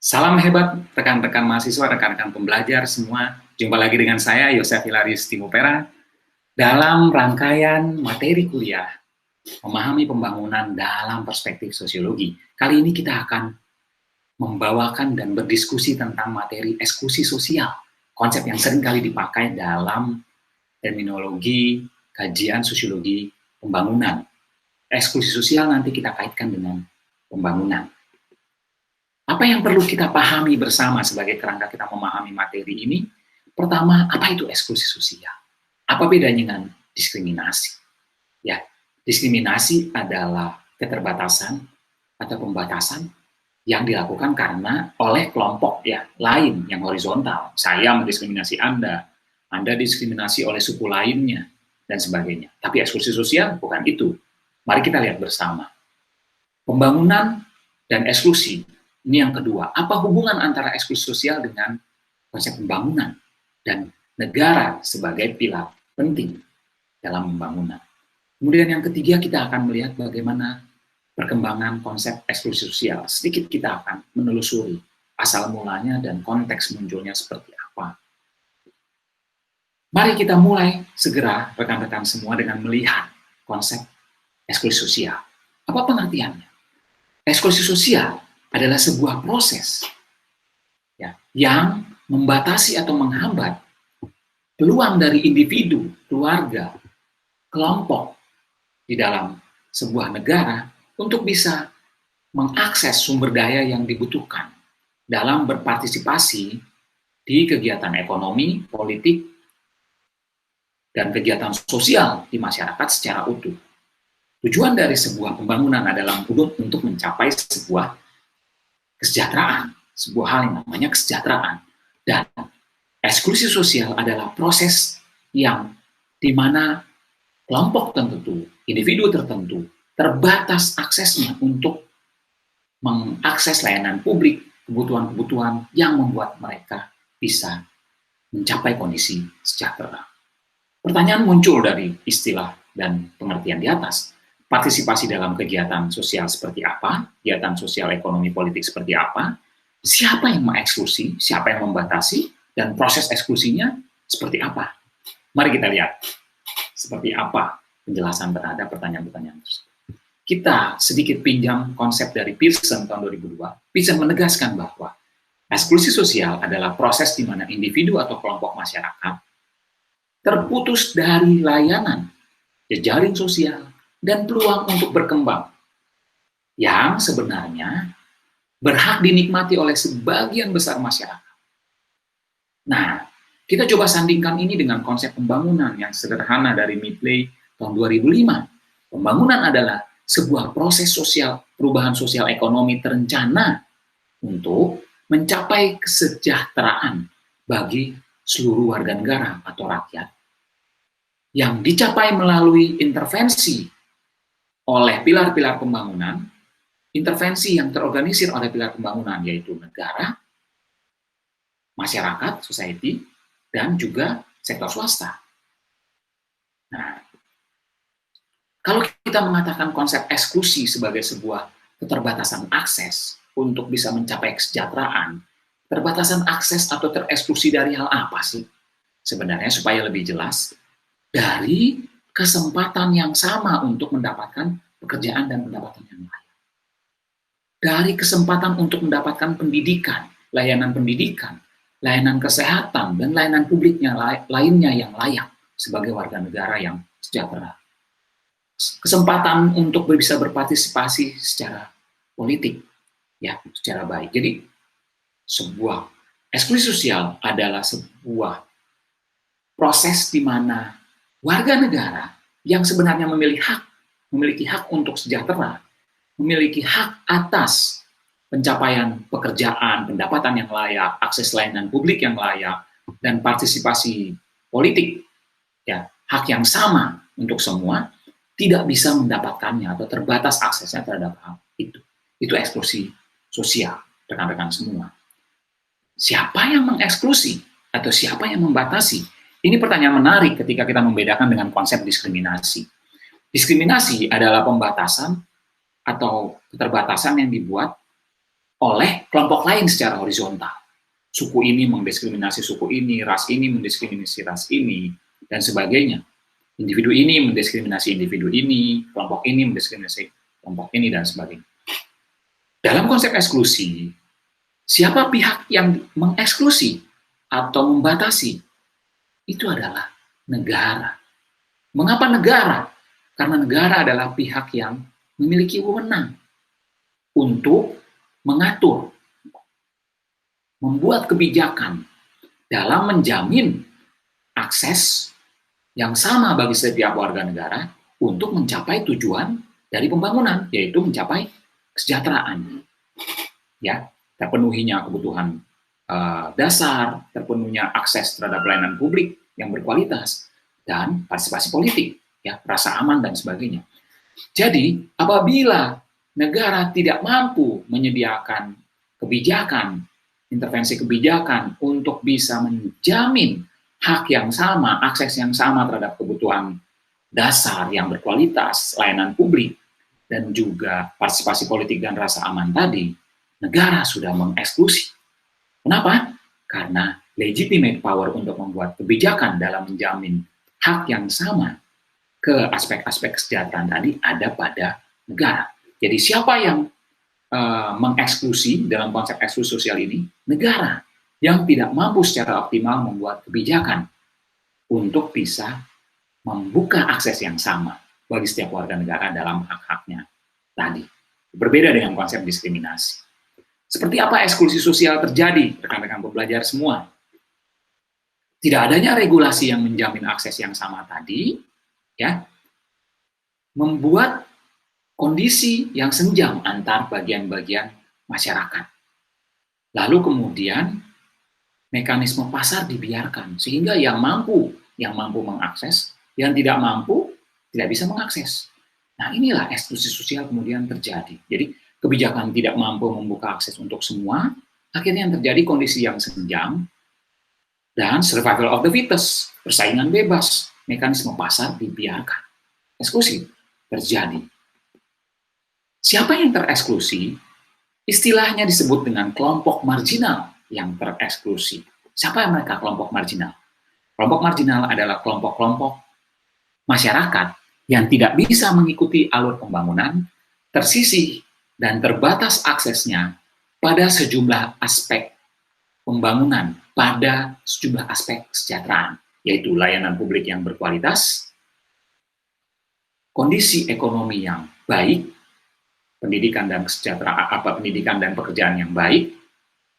Salam hebat rekan-rekan mahasiswa, rekan-rekan pembelajar semua. Jumpa lagi dengan saya, Yosef Hilarius Timopera, dalam rangkaian materi kuliah Memahami Pembangunan dalam Perspektif Sosiologi. Kali ini kita akan membawakan dan berdiskusi tentang materi eksklusi sosial, konsep yang sering kali dipakai dalam terminologi kajian sosiologi pembangunan. Eksklusi sosial nanti kita kaitkan dengan pembangunan. Apa yang perlu kita pahami bersama sebagai kerangka kita memahami materi ini? Pertama, apa itu eksklusi sosial? Apa bedanya dengan diskriminasi? Ya, diskriminasi adalah keterbatasan atau pembatasan yang dilakukan karena oleh kelompok lain yang horizontal. Saya mendiskriminasi Anda diskriminasi oleh suku lainnya, dan sebagainya. Tapi eksklusi sosial bukan itu. Mari kita lihat bersama. Pembangunan dan eksklusi. Ini yang kedua, apa hubungan antara eksklusi sosial dengan konsep pembangunan dan negara sebagai pilar penting dalam pembangunan. Kemudian yang ketiga, kita akan melihat bagaimana perkembangan konsep eksklusi sosial. Sedikit kita akan menelusuri asal mulanya dan konteks munculnya seperti apa. Mari kita mulai segera rekan-rekan semua dengan melihat konsep eksklusi sosial. Apa pengertiannya? Eksklusi sosial adalah sebuah proses yang membatasi atau menghambat peluang dari individu, keluarga, kelompok di dalam sebuah negara untuk bisa mengakses sumber daya yang dibutuhkan dalam berpartisipasi di kegiatan ekonomi, politik, dan kegiatan sosial di masyarakat secara utuh. Tujuan dari sebuah pembangunan adalah untuk mencapai sebuah kesejahteraan, sebuah hal yang namanya kesejahteraan. Dan eksklusi sosial adalah proses yang di mana kelompok tertentu, individu tertentu, terbatas aksesnya untuk mengakses layanan publik, kebutuhan-kebutuhan yang membuat mereka bisa mencapai kondisi sejahtera. Pertanyaan muncul dari istilah dan pengertian di atas. Partisipasi dalam kegiatan sosial seperti apa, kegiatan sosial ekonomi politik seperti apa, siapa yang mengeksklusi, siapa yang membatasi, dan proses eksklusinya seperti apa. Mari kita lihat seperti apa penjelasan terhadap pertanyaan-pertanyaan tersebut. Kita sedikit pinjam konsep dari Pearson tahun 2002. Pearson menegaskan bahwa eksklusi sosial adalah proses di mana individu atau kelompok masyarakat terputus dari layanan, jejaring sosial, dan peluang untuk berkembang yang sebenarnya berhak dinikmati oleh sebagian besar masyarakat. Nah, kita coba sandingkan ini dengan konsep pembangunan yang sederhana dari Midley tahun 2005. Pembangunan adalah sebuah proses sosial, perubahan sosial ekonomi terencana untuk mencapai kesejahteraan bagi seluruh warga negara atau rakyat yang dicapai melalui intervensi oleh pilar-pilar pembangunan, intervensi yang terorganisir oleh pilar pembangunan, yaitu negara, masyarakat, society, dan juga sektor swasta. Nah, kalau kita mengatakan konsep eksklusi sebagai sebuah keterbatasan akses untuk bisa mencapai kesejahteraan, keterbatasan akses atau tereksklusi dari hal apa sih? Sebenarnya supaya lebih jelas, dari kesempatan yang sama untuk mendapatkan pekerjaan dan pendapatan yang layak. Dari kesempatan untuk mendapatkan pendidikan, layanan kesehatan, dan layanan publiknya lainnya yang layak sebagai warga negara yang sejahtera. Kesempatan untuk bisa berpartisipasi secara politik, secara baik. Jadi, sebuah eksklusi sosial adalah sebuah proses di mana warga negara yang sebenarnya memiliki hak untuk sejahtera, memiliki hak atas pencapaian pekerjaan, pendapatan yang layak, akses layanan publik yang layak, dan partisipasi politik, hak yang sama untuk semua, tidak bisa mendapatkannya atau terbatas aksesnya terhadap hal itu. Itu eksklusi sosial, rekan-rekan semua. Siapa yang mengeksklusi atau siapa yang membatasi? Ini pertanyaan menarik ketika kita membedakan dengan konsep diskriminasi. Diskriminasi adalah pembatasan atau keterbatasan yang dibuat oleh kelompok lain secara horizontal. Suku ini mendiskriminasi suku ini, ras ini mendiskriminasi ras ini, dan sebagainya. Individu ini mendiskriminasi individu ini, kelompok ini mendiskriminasi kelompok ini, dan sebagainya. Dalam konsep eksklusi, siapa pihak yang mengeksklusi atau membatasi? Itu adalah negara. Mengapa negara? Karena negara adalah pihak yang memiliki wewenang untuk mengatur, membuat kebijakan dalam menjamin akses yang sama bagi setiap warga negara untuk mencapai tujuan dari pembangunan, yaitu mencapai kesejahteraan. Ya, terpenuhinya kebutuhan dasar, terpenuhnya akses terhadap pelayanan publik yang berkualitas, dan partisipasi politik, ya, rasa aman dan sebagainya. Jadi, apabila negara tidak mampu menyediakan kebijakan, intervensi kebijakan untuk bisa menjamin hak yang sama, akses yang sama terhadap kebutuhan dasar yang berkualitas, layanan publik, dan juga partisipasi politik dan rasa aman tadi, negara sudah mengeksklusi. Kenapa? Karena legitimate power untuk membuat kebijakan dalam menjamin hak yang sama ke aspek-aspek kesejahteraan tadi ada pada negara. Jadi siapa yang mengeksklusi dalam konsep eksklusi sosial ini? Negara yang tidak mampu secara optimal membuat kebijakan untuk bisa membuka akses yang sama bagi setiap warga negara dalam hak-haknya tadi. Berbeda dengan konsep diskriminasi. Seperti apa eksklusi sosial terjadi, rekan-rekan pembelajar semua? Tidak adanya regulasi yang menjamin akses yang sama tadi, ya, membuat kondisi yang senjang antar bagian-bagian masyarakat. Lalu kemudian mekanisme pasar dibiarkan sehingga yang mampu mengakses, yang tidak mampu tidak bisa mengakses. Nah, inilah eksklusi sosial kemudian terjadi. Jadi kebijakan tidak mampu membuka akses untuk semua, akhirnya yang terjadi kondisi yang senjang dan survival of the fittest, persaingan bebas, mekanisme pasar dibiarkan. Eksklusi terjadi. Siapa yang tereksklusi? Istilahnya disebut dengan kelompok marginal yang tereksklusi. Siapa yang mereka kelompok marginal? Kelompok marginal adalah kelompok-kelompok masyarakat yang tidak bisa mengikuti alur pembangunan, tersisih dan terbatas aksesnya pada sejumlah aspek pembangunan, pada sejumlah aspek kesejahteraan, yaitu layanan publik yang berkualitas, kondisi ekonomi yang baik, pendidikan dan kesejahteraan, pendidikan dan pekerjaan yang baik,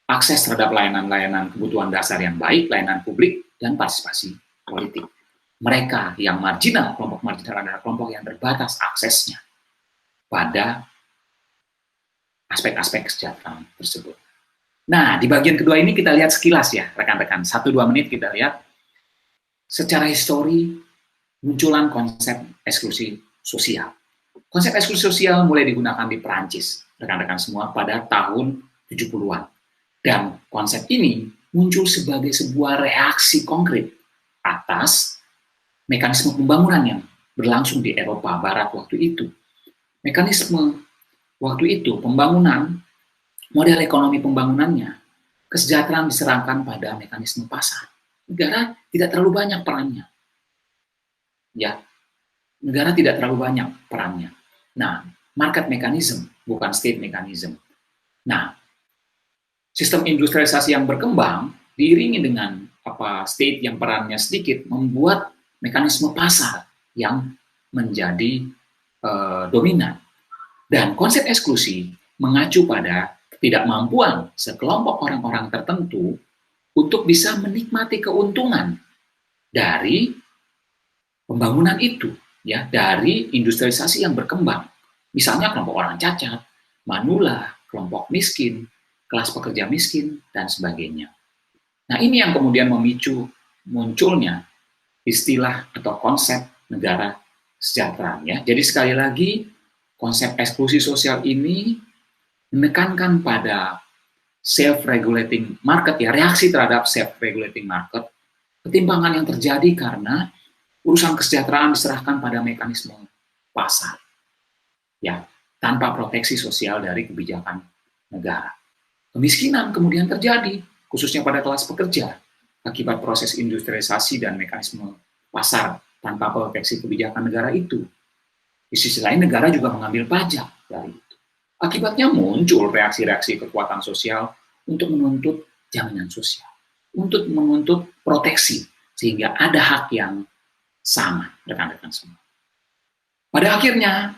akses terhadap layanan-layanan kebutuhan dasar yang baik, layanan publik, dan partisipasi politik. Mereka yang marginal, kelompok marginal adalah kelompok yang terbatas aksesnya pada aspek-aspek kesejahteraan tersebut. Nah, di bagian kedua ini kita lihat sekilas ya, rekan-rekan. 1-2 menit kita lihat secara histori munculan konsep eksklusi sosial. Konsep eksklusi sosial mulai digunakan di Perancis, rekan-rekan semua, pada tahun 70-an. Dan konsep ini muncul sebagai sebuah reaksi konkret atas mekanisme pembangunan yang berlangsung di Eropa Barat waktu itu. Mekanisme waktu itu, pembangunan, model ekonomi pembangunannya, kesejahteraan diserahkan pada mekanisme pasar. Negara tidak terlalu banyak perannya. Ya, negara tidak terlalu banyak perannya. Nah, market mechanism, bukan state mechanism. Nah, sistem industrialisasi yang berkembang diiringi dengan state yang perannya sedikit, membuat mekanisme pasar yang menjadi dominan. Dan konsep eksklusi mengacu pada ketidakmampuan sekelompok orang-orang tertentu untuk bisa menikmati keuntungan dari pembangunan itu, ya, dari industrialisasi yang berkembang. Misalnya kelompok orang cacat, manula, kelompok miskin, kelas pekerja miskin, dan sebagainya. Nah, ini yang kemudian memicu munculnya istilah atau konsep negara kesejahteraan, ya. Jadi sekali lagi, konsep eksklusi sosial ini menekankan pada self-regulating market, ya, reaksi terhadap self-regulating market, ketimpangan yang terjadi karena urusan kesejahteraan diserahkan pada mekanisme pasar, ya, tanpa proteksi sosial dari kebijakan negara. Kemiskinan kemudian terjadi, khususnya pada kelas pekerja, akibat proses industrialisasi dan mekanisme pasar tanpa proteksi kebijakan negara itu. Di sisi lain, negara juga mengambil pajak dari itu. Akibatnya muncul reaksi-reaksi kekuatan sosial untuk menuntut jaminan sosial, untuk menuntut proteksi, sehingga ada hak yang sama, rekan-rekan semua. Pada akhirnya,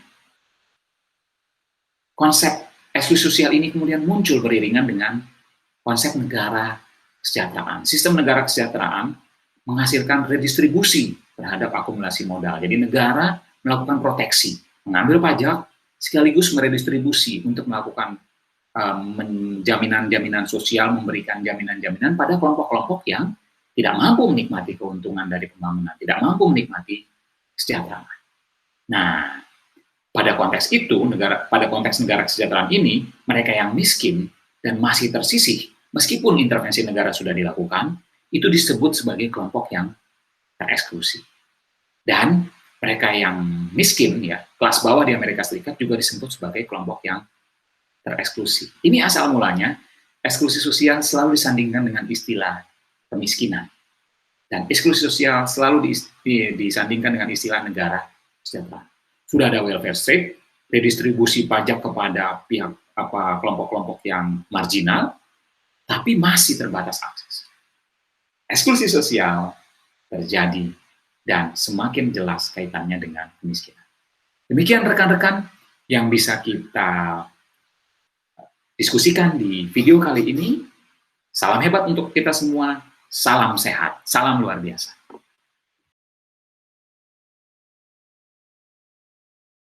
konsep eksklusi sosial ini kemudian muncul beriringan dengan konsep negara kesejahteraan. Sistem negara kesejahteraan menghasilkan redistribusi terhadap akumulasi modal. Jadi negara melakukan proteksi, mengambil pajak, sekaligus meredistribusi untuk melakukan jaminan-jaminan sosial, memberikan jaminan-jaminan pada kelompok-kelompok yang tidak mampu menikmati keuntungan dari pembangunan, tidak mampu menikmati kesejahteraan. Nah, pada konteks itu, pada konteks negara kesejahteraan ini, mereka yang miskin dan masih tersisih, meskipun intervensi negara sudah dilakukan, itu disebut sebagai kelompok yang tereksklusi. Dan mereka yang miskin, ya, kelas bawah di Amerika Serikat juga disebut sebagai kelompok yang tereksklusi. Ini asal mulanya, eksklusi sosial selalu disandingkan dengan istilah kemiskinan. Dan eksklusi sosial selalu disandingkan dengan istilah negara kesejahteraan. Sudah ada welfare state, redistribusi pajak kepada pihak kelompok-kelompok yang marginal, tapi masih terbatas akses. Eksklusi sosial terjadi dan semakin jelas kaitannya dengan kemiskinan. Demikian rekan-rekan yang bisa kita diskusikan di video kali ini. Salam hebat untuk kita semua, salam sehat, salam luar biasa.